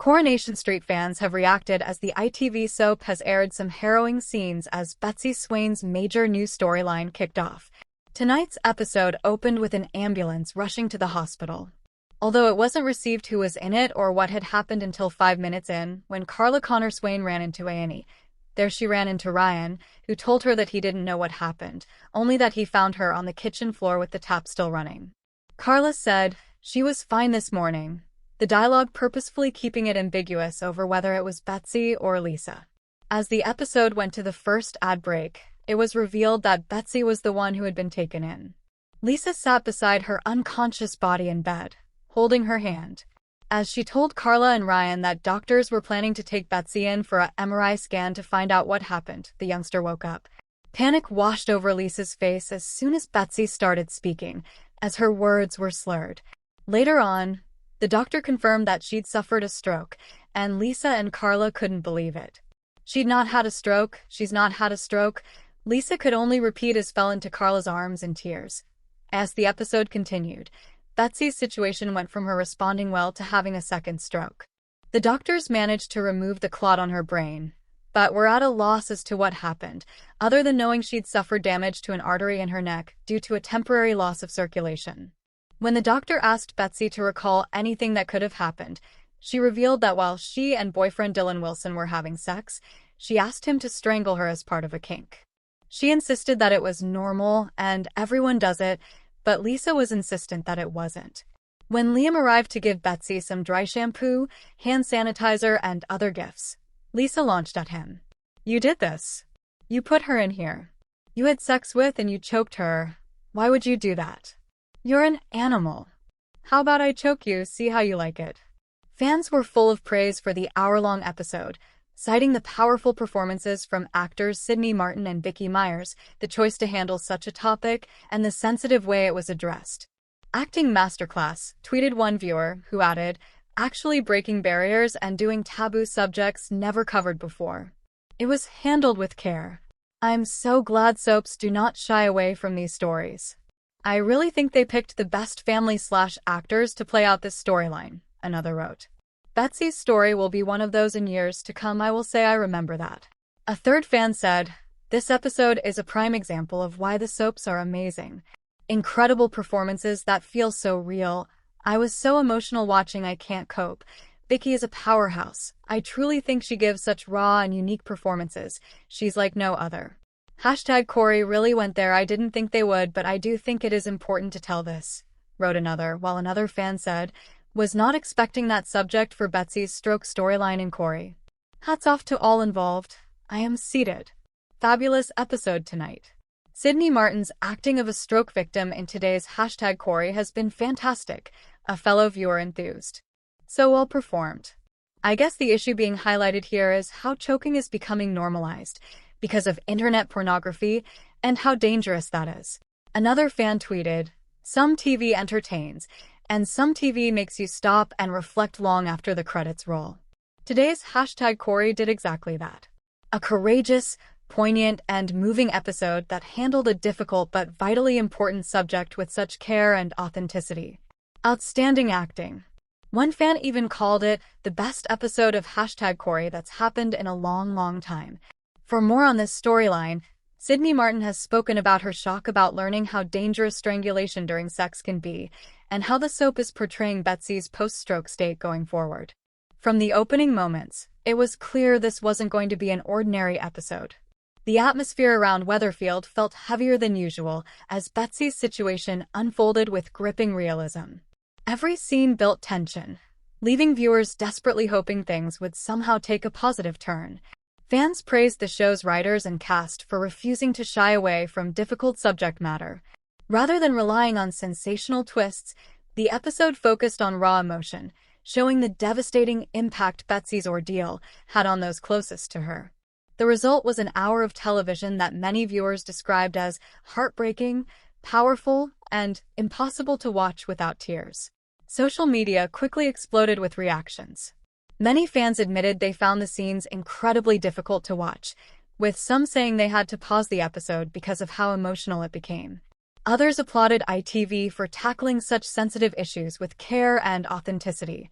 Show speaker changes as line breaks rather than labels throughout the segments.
Coronation Street fans have reacted as the ITV soap has aired some harrowing scenes as Betsy Swain's major new storyline kicked off. Tonight's episode opened with an ambulance rushing to the hospital. Although it wasn't received who was in it or what had happened until 5 minutes in, when Carla Connor Swain ran into A&E. There she ran into Ryan, who told her that he didn't know what happened, only that he found her on the kitchen floor with the tap still running. Carla said, "She was fine this morning," the dialogue purposefully keeping it ambiguous over whether it was Betsy or Lisa. As the episode went to the first ad break, it was revealed that Betsy was the one who had been taken in. Lisa sat beside her unconscious body in bed, holding her hand. As she told Carla and Ryan that doctors were planning to take Betsy in for a MRI scan to find out what happened, the youngster woke up. Panic washed over Lisa's face as soon as Betsy started speaking, as her words were slurred. Later on, the doctor confirmed that she'd suffered a stroke, and Lisa and Carla couldn't believe it. "She'd not had a stroke, she's not had a stroke," Lisa could only repeat as fell into Carla's arms in tears. As the episode continued, Betsy's situation went from her responding well to having a second stroke. The doctors managed to remove the clot on her brain, but were at a loss as to what happened, other than knowing she'd suffered damage to an artery in her neck due to a temporary loss of circulation. When the doctor asked Betsy to recall anything that could have happened, she revealed that while she and boyfriend Dylan Wilson were having sex, she asked him to strangle her as part of a kink. She insisted that it was normal and everyone does it, but Lisa was insistent that it wasn't. When Liam arrived to give Betsy some dry shampoo, hand sanitizer, and other gifts, Lisa launched at him. "You did this. You put her in here. You had sex with and you choked her. Why would you do that? You're an animal. How about I choke you, see how you like it?" Fans were full of praise for the hour-long episode, citing the powerful performances from actors Sidney Martin and Vicky Myers, the choice to handle such a topic, and the sensitive way it was addressed. "Acting masterclass," tweeted one viewer, who added, "actually breaking barriers and doing taboo subjects never covered before. It was handled with care. I'm so glad soaps do not shy away from these stories. I really think they picked the best family/actors to play out this storyline," another wrote. "Betsy's story will be one of those in years to come. I will say I remember that." A third fan said, "This episode is a prime example of why the soaps are amazing. Incredible performances that feel so real. I was so emotional watching, I can't cope. Vicky is a powerhouse. I truly think she gives such raw and unique performances. She's like no other. #Corey really went there. I didn't think they would, but I do think it is important to tell this," wrote another, while another fan said, "Was not expecting that subject for Betsy's stroke storyline in Corey. Hats off to all involved. I am seated. Fabulous episode tonight." Sidney Martin's acting of a stroke victim in today's #Corey has been fantastic, a fellow viewer enthused. "So well performed. I guess the issue being highlighted here is how choking is becoming normalized because of internet pornography and how dangerous that is." Another fan tweeted, "Some TV entertains, and some TV makes you stop and reflect long after the credits roll." Today's #Corey did exactly that. A courageous, poignant, and moving episode that handled a difficult but vitally important subject with such care and authenticity. Outstanding acting. One fan even called it the best episode of #Corey that's happened in a long, long time. For more on this storyline, Sidney Martin has spoken about her shock about learning how dangerous strangulation during sex can be, and how the soap is portraying Betsy's post-stroke state going forward. From the opening moments, it was clear this wasn't going to be an ordinary episode. The atmosphere around Weatherfield felt heavier than usual as Betsy's situation unfolded with gripping realism. Every scene built tension, leaving viewers desperately hoping things would somehow take a positive turn. Fans praised the show's writers and cast for refusing to shy away from difficult subject matter. Rather than relying on sensational twists, the episode focused on raw emotion, showing the devastating impact Betsy's ordeal had on those closest to her. The result was an hour of television that many viewers described as heartbreaking, powerful, and impossible to watch without tears. Social media quickly exploded with reactions. Many fans admitted they found the scenes incredibly difficult to watch, with some saying they had to pause the episode because of how emotional it became. Others applauded ITV for tackling such sensitive issues with care and authenticity.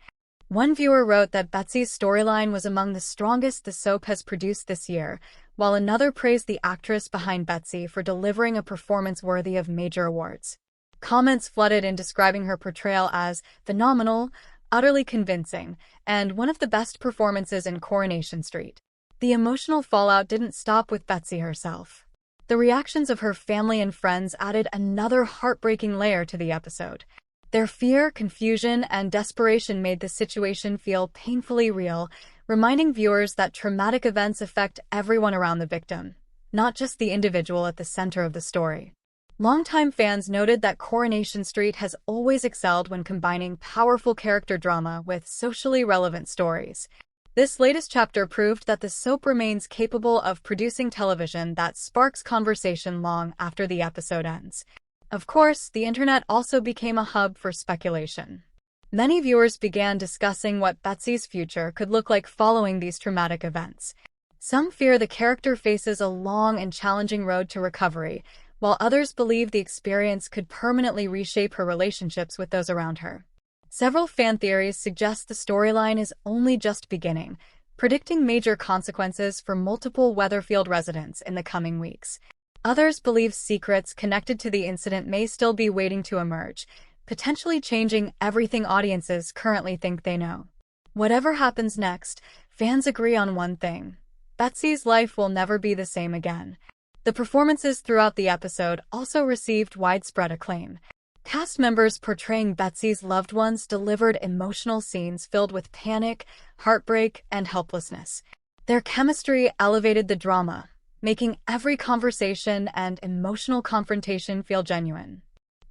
One viewer wrote that Betsy's storyline was among the strongest the soap has produced this year, while another praised the actress behind Betsy for delivering a performance worthy of major awards. Comments flooded in describing her portrayal as phenomenal, utterly convincing, and one of the best performances in Coronation Street. The emotional fallout didn't stop with Betsy herself. The reactions of her family and friends added another heartbreaking layer to the episode. Their fear, confusion, and desperation made the situation feel painfully real, reminding viewers that traumatic events affect everyone around the victim, not just the individual at the center of the story. Longtime fans noted that Coronation Street has always excelled when combining powerful character drama with socially relevant stories. This latest chapter proved that the soap remains capable of producing television that sparks conversation long after the episode ends. Of course, the internet also became a hub for speculation. Many viewers began discussing what Betsy's future could look like following these traumatic events. Some fear the character faces a long and challenging road to recovery, while others believe the experience could permanently reshape her relationships with those around her. Several fan theories suggest the storyline is only just beginning, predicting major consequences for multiple Weatherfield residents in the coming weeks. Others believe secrets connected to the incident may still be waiting to emerge, potentially changing everything audiences currently think they know. Whatever happens next, fans agree on one thing: Betsy's life will never be the same again. The performances throughout the episode also received widespread acclaim. Cast members portraying Betsy's loved ones delivered emotional scenes filled with panic, heartbreak, and helplessness. Their chemistry elevated the drama, making every conversation and emotional confrontation feel genuine.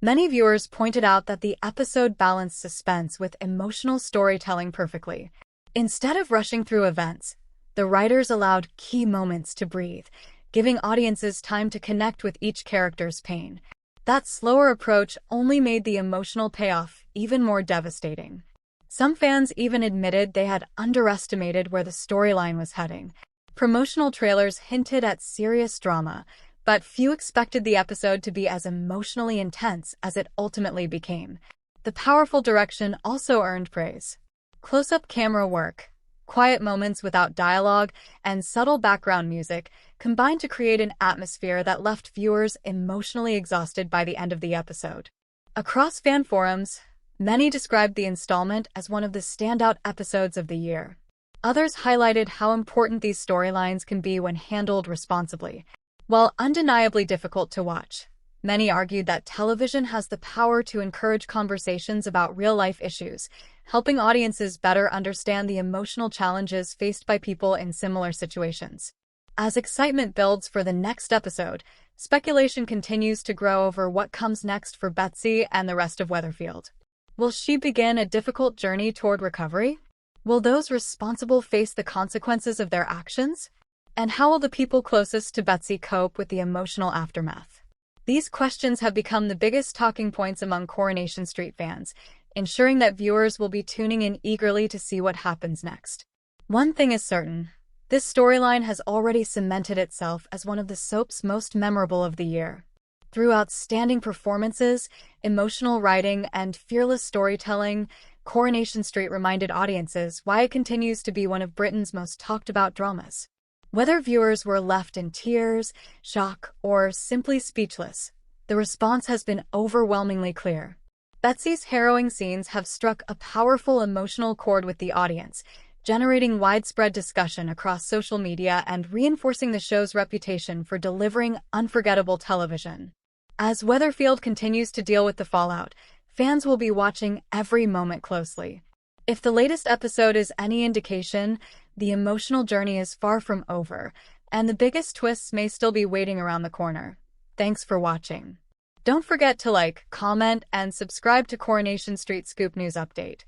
Many viewers pointed out that the episode balanced suspense with emotional storytelling perfectly. Instead of rushing through events, the writers allowed key moments to breathe, giving audiences time to connect with each character's pain. That slower approach only made the emotional payoff even more devastating. Some fans even admitted they had underestimated where the storyline was heading. Promotional trailers hinted at serious drama, but few expected the episode to be as emotionally intense as it ultimately became. The powerful direction also earned praise. Close-up camera work, quiet moments without dialogue, and subtle background music combined to create an atmosphere that left viewers emotionally exhausted by the end of the episode. Across fan forums, many described the installment as one of the standout episodes of the year. Others highlighted how important these storylines can be when handled responsibly. While undeniably difficult to watch, many argued that television has the power to encourage conversations about real-life issues, helping audiences better understand the emotional challenges faced by people in similar situations. As excitement builds for the next episode, speculation continues to grow over what comes next for Betsy and the rest of Weatherfield. Will she begin a difficult journey toward recovery? Will those responsible face the consequences of their actions? And how will the people closest to Betsy cope with the emotional aftermath? These questions have become the biggest talking points among Coronation Street fans, ensuring that viewers will be tuning in eagerly to see what happens next. One thing is certain: this storyline has already cemented itself as one of the soap's most memorable of the year. Through outstanding performances, emotional writing, and fearless storytelling, Coronation Street reminded audiences why it continues to be one of Britain's most talked-about dramas. Whether viewers were left in tears, shock, or simply speechless, the response has been overwhelmingly clear. Betsy's harrowing scenes have struck a powerful emotional chord with the audience, generating widespread discussion across social media and reinforcing the show's reputation for delivering unforgettable television. As Weatherfield continues to deal with the fallout, fans will be watching every moment closely. If the latest episode is any indication, the emotional journey is far from over, and the biggest twists may still be waiting around the corner. Thanks for watching. Don't forget to like, comment, and subscribe to Coronation Street Scoop News Update.